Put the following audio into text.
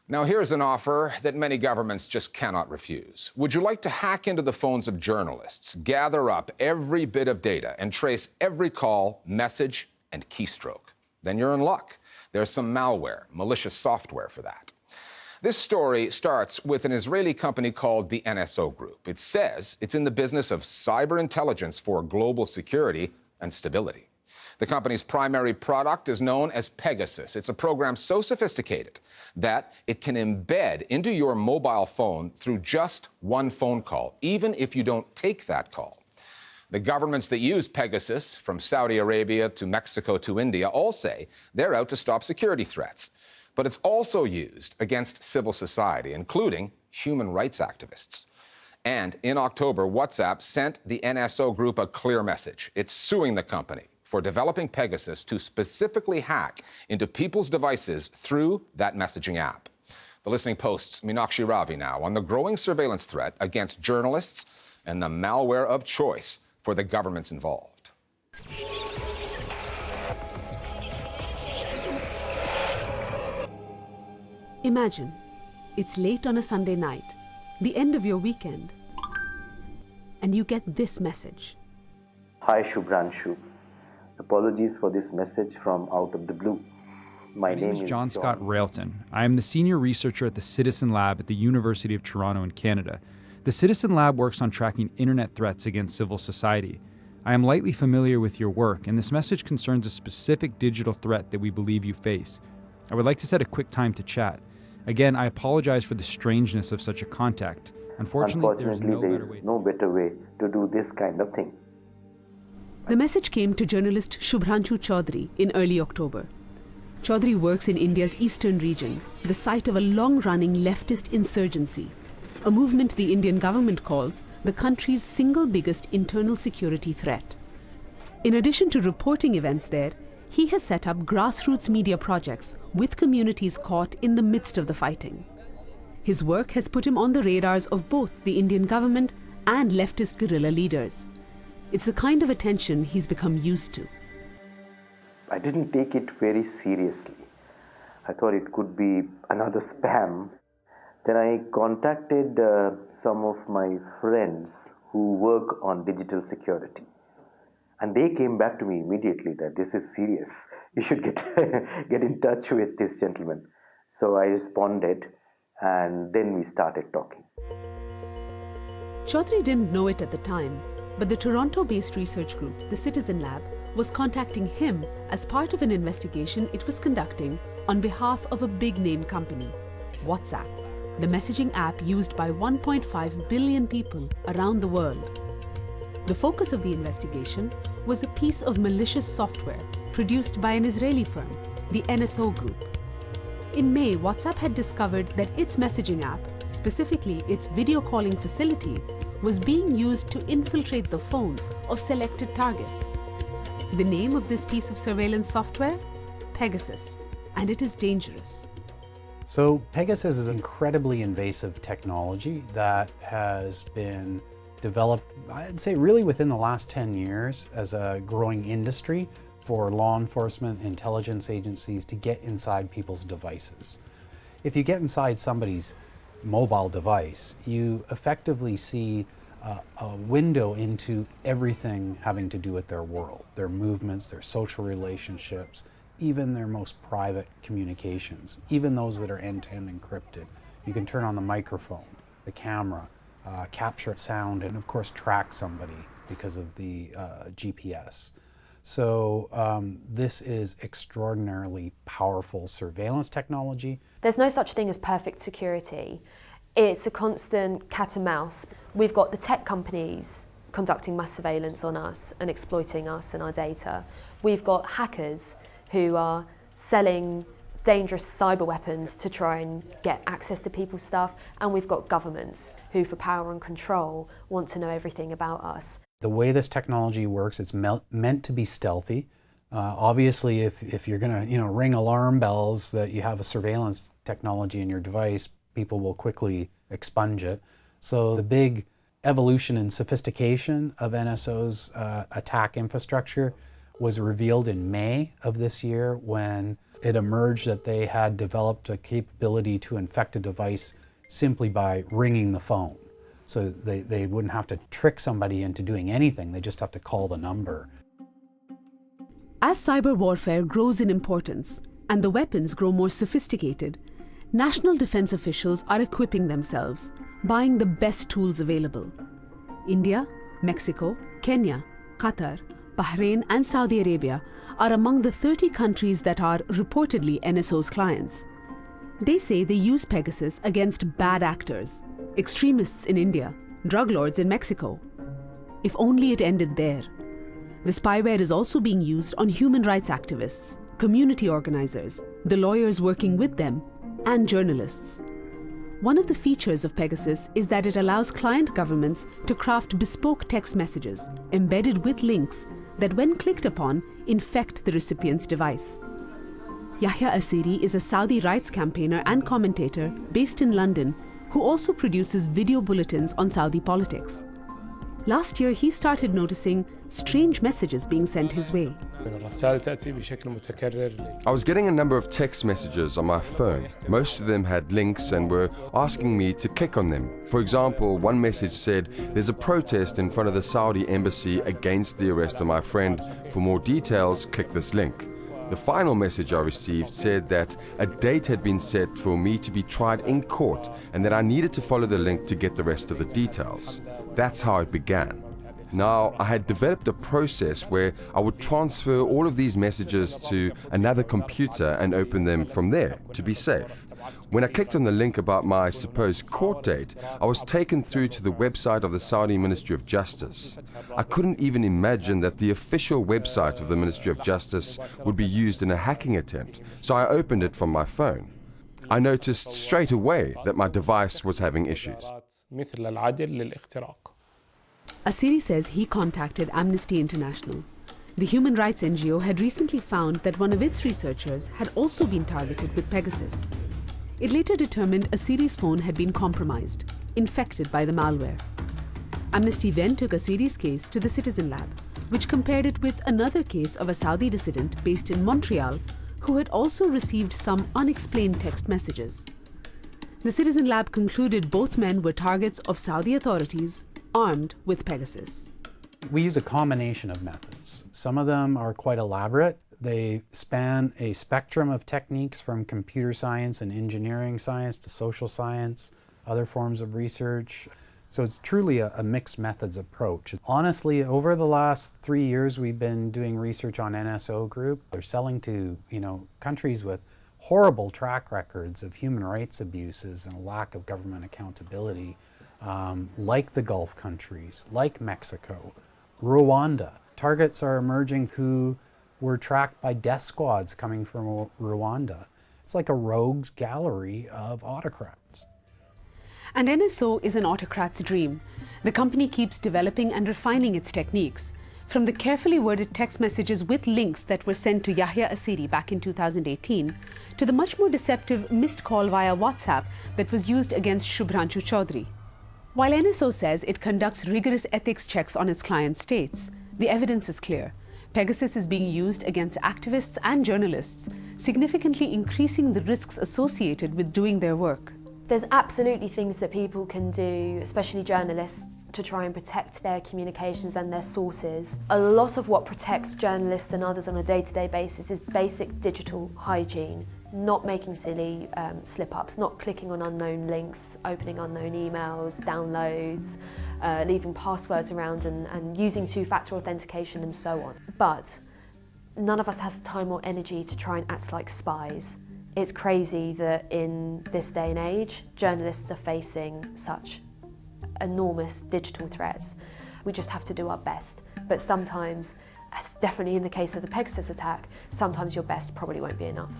Now, here's an offer that many governments just cannot refuse. Would you like to hack into the phones of journalists, gather up every bit of data, and trace every call, message, and keystroke? Then you're in luck. There's some malware, malicious software for that. This story starts with an Israeli company called the NSO Group. It says it's in the business of cyber intelligence for global security and stability. The company's primary product is known as Pegasus. It's a program so sophisticated that it can embed into your mobile phone through just one phone call, even if you don't take that call. The governments that use Pegasus, from Saudi Arabia to Mexico to India, all say they're out to stop security threats. But it's also used against civil society, including human rights activists. And in October, WhatsApp sent the NSO Group a clear message. It's suing the company for developing Pegasus to specifically hack into people's devices through that messaging app. The Listening Post's Meenakshi Ravi now on the growing surveillance threat against journalists and the malware of choice for the governments involved. Imagine, it's late on a Sunday night, the end of your weekend, and you get this message. Hi Shubhranshu. Apologies for this message from out of the blue. My name is John Scott Railton. I am the senior researcher at the Citizen Lab at the University of Toronto in Canada. The Citizen Lab works on tracking internet threats against civil society. I am lightly familiar with your work, and this message concerns a specific digital threat that we believe you face. I would like to set a quick time to chat. Again, I apologize for the strangeness of such a contact. Unfortunately, there is no better way to do this kind of thing. The message came to journalist Shubhranshu Chaudhary in early October. Chaudhary works in India's eastern region, the site of a long-running leftist insurgency, a movement the Indian government calls the country's single biggest internal security threat. In addition to reporting events there, he has set up grassroots media projects with communities caught in the midst of the fighting. His work has put him on the radars of both the Indian government and leftist guerrilla leaders. It's the kind of attention he's become used to. I didn't take it very seriously. I thought it could be another spam. Then I contacted some of my friends who work on digital security. And they came back to me immediately that this is serious. You should get in touch with this gentleman. So I responded, and then we started talking. Chaudhary didn't know it at the time, but the Toronto-based research group, the Citizen Lab, was contacting him as part of an investigation it was conducting on behalf of a big-name company, WhatsApp, the messaging app used by 1.5 billion people around the world. The focus of the investigation was a piece of malicious software produced by an Israeli firm, the NSO Group. In May, WhatsApp had discovered that its messaging app, specifically its video calling facility, was being used to infiltrate the phones of selected targets. The name of this piece of surveillance software? Pegasus, and it is dangerous. So Pegasus is incredibly invasive technology that has been developed, I'd say really within the last 10 years as a growing industry for law enforcement, intelligence agencies to get inside people's devices. If you get inside somebody's mobile device, you effectively see a window into everything having to do with their world, their movements, their social relationships, even their most private communications, even those that are end-to-end encrypted. You can turn on the microphone, the camera, capture sound, and of course track somebody because of the GPS. So this is extraordinarily powerful surveillance technology. There's no such thing as perfect security. It's a constant cat and mouse. We've got the tech companies conducting mass surveillance on us and exploiting us and our data. We've got hackers who are selling dangerous cyber weapons to try and get access to people's stuff. And we've got governments who, for power and control, want to know everything about us. The way this technology works, it's meant to be stealthy. Obviously, if you're going to ring alarm bells that you have a surveillance technology in your device, people will quickly expunge it. So the big evolution and sophistication of NSO's attack infrastructure was revealed in May of this year when It emerged that they had developed a capability to infect a device simply by ringing the phone. So they wouldn't have to trick somebody into doing anything, they just have to call the number. As cyber warfare grows in importance and the weapons grow more sophisticated, national defense officials are equipping themselves, buying the best tools available. India, Mexico, Kenya, Qatar, Bahrain and Saudi Arabia are among the 30 countries that are reportedly NSO's clients. They say they use Pegasus against bad actors, extremists in India, drug lords in Mexico. If only it ended there. The spyware is also being used on human rights activists, community organizers, the lawyers working with them, and journalists. One of the features of Pegasus is that it allows client governments to craft bespoke text messages embedded with links that, when clicked upon, infect the recipient's device. Yahya Asiri is a Saudi rights campaigner and commentator based in London who also produces video bulletins on Saudi politics. Last year, he started noticing strange messages being sent his way. I was getting a number of text messages on my phone. Most of them had links and were asking me to click on them. For example, one message said, "There's a protest in front of the Saudi embassy against the arrest of my friend. For more details, click this link." The final message I received said that a date had been set for me to be tried in court and that I needed to follow the link to get the rest of the details. That's how it began. Now, I had developed a process where I would transfer all of these messages to another computer and open them from there to be safe. When I clicked on the link about my supposed court date, I was taken through to the website of the Saudi Ministry of Justice. I couldn't even imagine that the official website of the Ministry of Justice would be used in a hacking attempt, so I opened it from my phone. I noticed straight away that my device was having issues. Asiri says he contacted Amnesty International. The human rights NGO had recently found that one of its researchers had also been targeted with Pegasus. It later determined Asiri's phone had been compromised, infected by the malware. Amnesty then took Asiri's case to the Citizen Lab, which compared it with another case of a Saudi dissident based in Montreal who had also received some unexplained text messages. The Citizen Lab concluded both men were targets of Saudi authorities armed with Pegasus. We use a combination of methods. Some of them are quite elaborate. They span a spectrum of techniques from computer science and engineering science to social science, other forms of research. So it's truly a mixed methods approach. Honestly, over the last 3 years, we've been doing research on NSO Group. They're selling to, countries with horrible track records of human rights abuses and a lack of government accountability, like the Gulf countries, like Mexico, Rwanda. Targets are emerging who were tracked by death squads coming from Rwanda. It's like a rogues gallery of autocrats. And NSO is an autocrat's dream. The company keeps developing and refining its techniques, from the carefully worded text messages with links that were sent to Yahya Asiri back in 2018, to the much more deceptive missed call via WhatsApp that was used against Shubhranshu Chaudhary. While NSO says it conducts rigorous ethics checks on its client states, the evidence is clear. Pegasus is being used against activists and journalists, significantly increasing the risks associated with doing their work. There's absolutely things that people can do, especially journalists, to try and protect their communications and their sources. A lot of what protects journalists and others on a day-to-day basis is basic digital hygiene. Not making silly slip-ups, not clicking on unknown links, opening unknown emails, downloads, leaving passwords around and using two-factor authentication and so on. But none of us has the time or energy to try and act like spies. It's crazy that in this day and age, journalists are facing such enormous digital threats. We just have to do our best. But sometimes, as definitely in the case of the Pegasus attack, sometimes your best probably won't be enough.